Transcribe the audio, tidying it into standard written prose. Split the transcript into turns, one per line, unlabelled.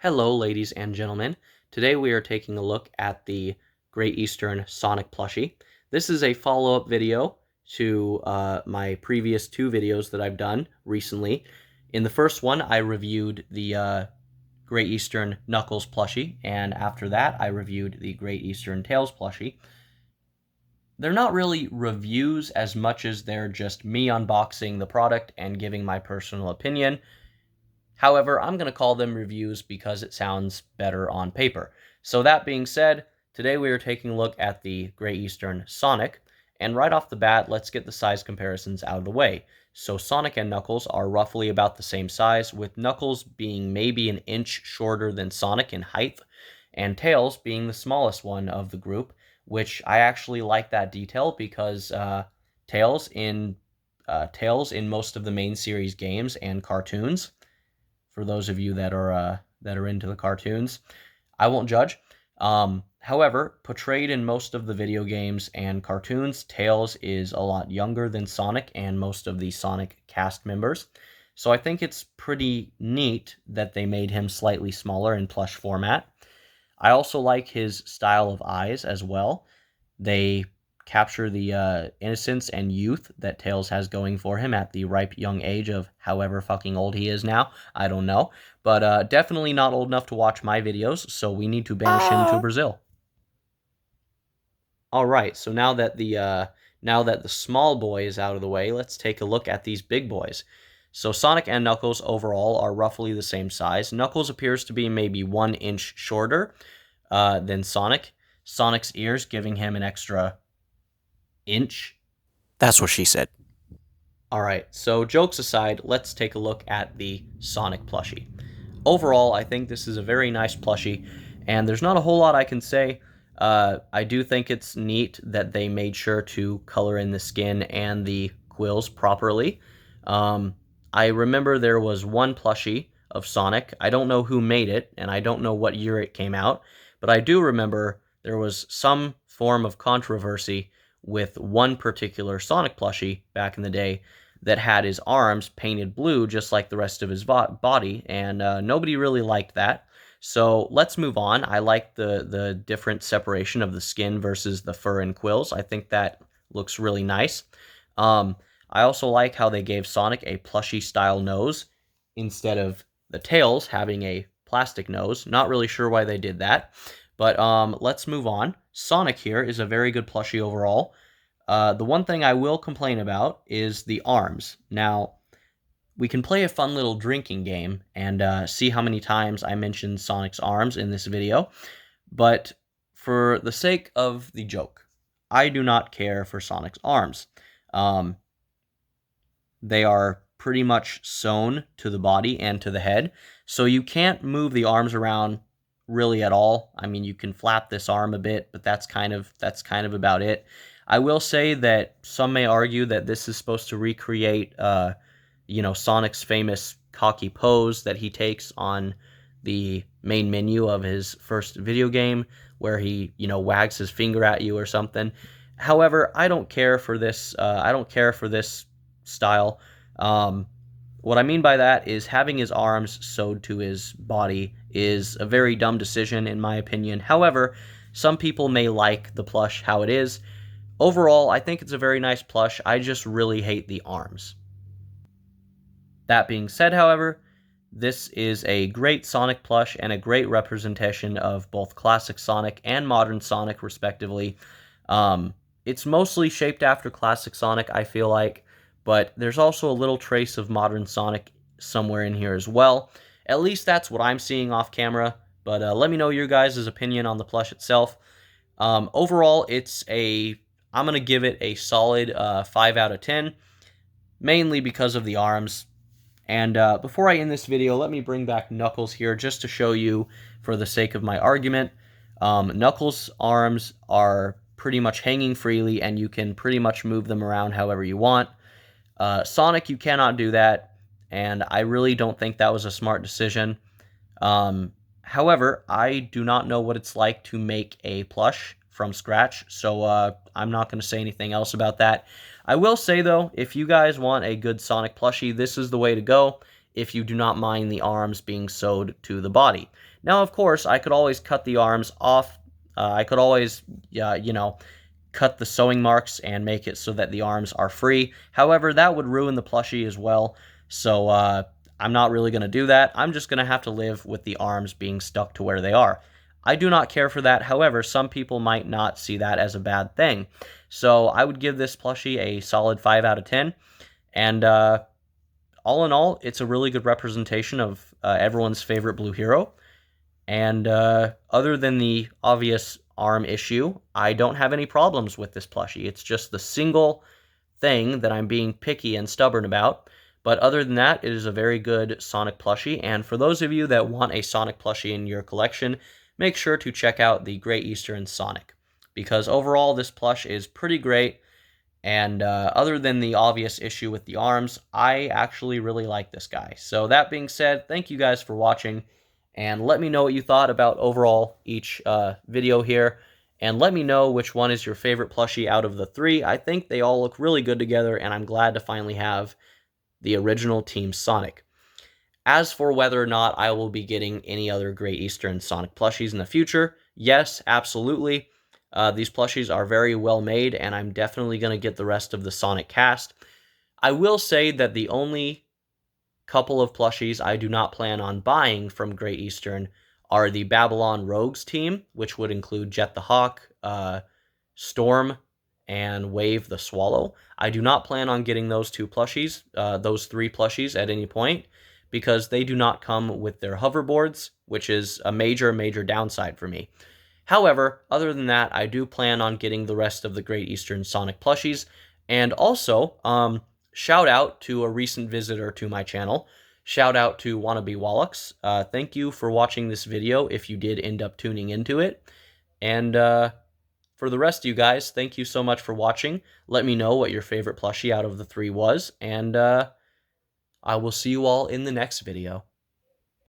Hello, ladies and gentlemen. Today we are taking a look at the Great Eastern Sonic plushie. This is a follow-up video to my previous two videos that I've done recently. In the first one, I reviewed the Great Eastern Knuckles plushie, and after that, I reviewed the Great Eastern Tails plushie. They're not really reviews as much as they're just me unboxing the product and giving my personal opinion. However, I'm going to call them reviews because it sounds better on paper. So that being said, today we are taking a look at the Great Eastern Sonic, and right off the bat, let's get the size comparisons out of the way. So Sonic and Knuckles are roughly about the same size, with Knuckles being maybe an inch shorter than Sonic in height, and Tails being the smallest one of the group, which I actually like that detail because Tails in most of the main series games and cartoons, for those of you that are into the cartoons, I won't judge. However, portrayed in most of the video games and cartoons, Tails is a lot younger than Sonic and most of the Sonic cast members. So I think it's pretty neat that they made him slightly smaller in plush format. I also like his style of eyes as well. They capture the innocence and youth that Tails has going for him at the ripe young age of however fucking old he is now. I don't know. But definitely not old enough to watch my videos, so we need to banish him to Brazil. Alright, so now that the small boy is out of the way, let's take a look at these big boys. So Sonic and Knuckles overall are roughly the same size. Knuckles appears to be maybe 1 inch shorter than Sonic. Sonic's ears giving him an extra inch.
That's what she said.
Alright, so jokes aside, let's take a look at the Sonic plushie. Overall, I think this is a very nice plushie, and there's not a whole lot I can say. I do think it's neat that they made sure to color in the skin and the quills properly. I remember there was one plushie of Sonic. I don't know who made it, and I don't know what year it came out, but I do remember there was some form of controversy with one particular Sonic plushie back in the day that had his arms painted blue just like the rest of his body, and nobody really liked that. So let's move on. I like the different separation of the skin versus the fur and quills. I think that looks really nice. I also like how they gave Sonic a plushy style nose instead of the Tails having a plastic nose. Not really sure why they did that. But let's move on. Sonic here is a very good plushie overall. The one thing I will complain about is the arms. Now, we can play a fun little drinking game and see how many times I mention Sonic's arms in this video. But for the sake of the joke, I do not care for Sonic's arms. They are pretty much sewn to the body and to the head, so you can't move the arms around really at all. I mean, you can flap this arm a bit, but that's kind of about it. I will say that some may argue that this is supposed to recreate Sonic's famous cocky pose that he takes on the main menu of his first video game, where he, wags his finger at you or something. However, I don't care for this. I don't care for this style. What I mean by that is having his arms sewed to his body is a very dumb decision, in my opinion. However, some people may like the plush how it is. Overall, I think it's a very nice plush. I just really hate the arms. That being said, however, this is a great Sonic plush and a great representation of both classic Sonic and modern Sonic, respectively. It's mostly shaped after classic Sonic, I feel like, but there's also a little trace of modern Sonic somewhere in here as well. At least that's what I'm seeing off camera, but let me know your guys' opinion on the plush itself. Overall, I'm going to give it a solid 5 out of 10, mainly because of the arms. And before I end this video, let me bring back Knuckles here just to show you, for the sake of my argument, Knuckles' arms are pretty much hanging freely, and you can pretty much move them around however you want. Sonic, you cannot do that, and I really don't think that was a smart decision. However, I do not know what it's like to make a plush from scratch, so I'm not going to say anything else about that. I will say, though, if you guys want a good Sonic plushie, this is the way to go. if you do not mind the arms being sewed to the body. Now, of course, I could always cut the arms off. I could always, cut the sewing marks and make it so that the arms are free. However, that would ruin the plushie as well. So I'm not really going to do that. I'm just going to have to live with the arms being stuck to where they are. I do not care for that. However, some people might not see that as a bad thing. So I would give this plushie a solid 5 out of 10. And all in all, it's a really good representation of everyone's favorite blue hero. And other than the obvious arm issue, I don't have any problems with this plushie. It's just the single thing that I'm being picky and stubborn about. But other than that, it is a very good Sonic plushie. And for those of you that want a Sonic plushie in your collection, make sure to check out the Great Eastern Sonic, because overall this plush is pretty great. And other than the obvious issue with the arms, I actually really like this guy. So that being said, thank you guys for watching. And let me know what you thought about overall each video here. And let me know which one is your favorite plushie out of the three. I think they all look really good together, and I'm glad to finally have the original Team Sonic. As for whether or not I will be getting any other Great Eastern Sonic plushies in the future, yes, absolutely. These plushies are very well made, and I'm definitely going to get the rest of the Sonic cast. I will say that the only couple of plushies I do not plan on buying from Great Eastern are the Babylon Rogues team, which would include Jet the Hawk, Storm, and Wave the Swallow. I do not plan on getting those three plushies at any point, because they do not come with their hoverboards, which is a major, major downside for me. However, other than that, I do plan on getting the rest of the Great Eastern Sonic plushies. And also, shout out to a recent visitor to my channel. Shout out to Wannabe Wallux. Thank you for watching this video if you did end up tuning into it. And for the rest of you guys, thank you so much for watching. Let me know what your favorite plushie out of the three was. And I will see you all in the next video.